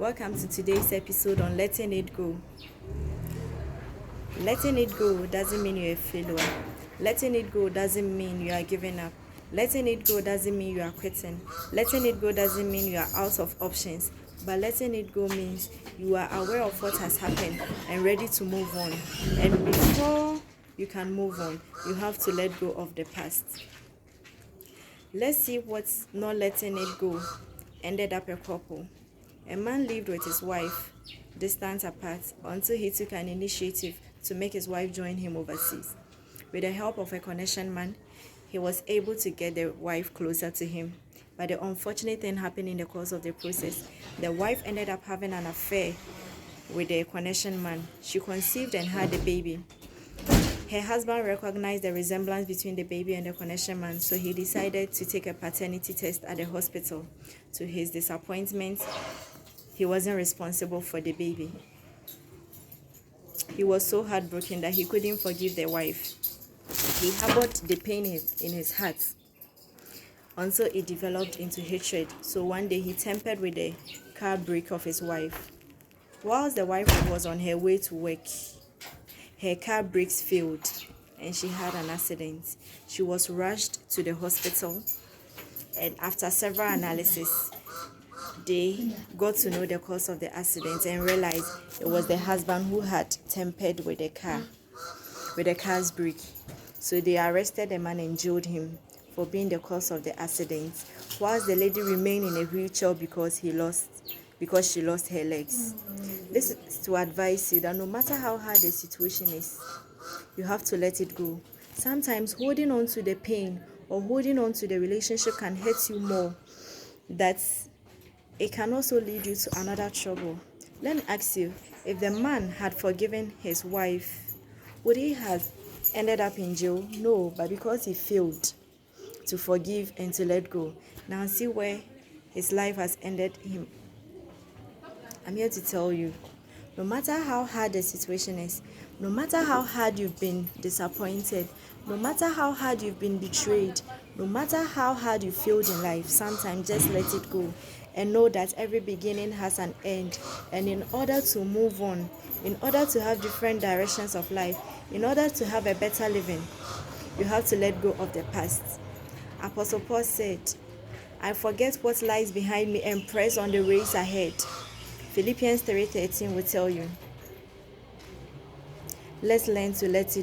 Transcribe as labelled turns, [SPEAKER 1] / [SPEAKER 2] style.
[SPEAKER 1] Welcome to today's episode on letting it go. Letting it go doesn't mean you're a failure. Letting it go doesn't mean you are giving up. Letting it go doesn't mean you are quitting. Letting it go doesn't mean you are out of options. But letting it go means you are aware of what has happened and ready to move on. And before you can move on, you have to let go of the past. Let's see what's not letting it go ended up a couple. A man lived with his wife, distant apart, until he took an initiative to make his wife join him overseas. With the help of a connection man, he was able to get the wife closer to him. But the unfortunate thing happened in the course of the process. The wife ended up having an affair with the connection man. She conceived and had a baby. Her husband recognized the resemblance between the baby and the connection man, so he decided to take a paternity test at the hospital. To his disappointment, he wasn't responsible for the baby. He was so heartbroken that he couldn't forgive the wife. He harbored the pain in his heart until it developed into hatred. So one day he tampered with the car brake of his wife. Whilst the wife was on her way to work, her car brakes failed and she had an accident. She was rushed to the hospital, and after several analyses, they got to know the cause of the accident and realized it was the husband who had tampered with the car's brake. So they arrested the man and jailed him for being the cause of the accident, whilst the lady remained in a wheelchair because she lost her legs. This is to advise you that no matter how hard the situation is, you have to let it go. Sometimes holding on to the pain or holding on to the relationship can hurt you more, that it can also lead you to another trouble. Let me ask you, if the man had forgiven his wife, would he have ended up in jail? No, but because he failed to forgive and to let go, now see where his life has ended him. I'm here to tell you, no matter how hard the situation is, no matter how hard you've been disappointed, no matter how hard you've been betrayed, no matter how hard you failed in life, sometimes just let it go and know that every beginning has an end. And in order to move on, in order to have different directions of life, in order to have a better living, you have to let go of the past. Apostle Paul said, I forget what lies behind me and press on the race ahead. Philippians 3:13 will tell you. Let's learn to let it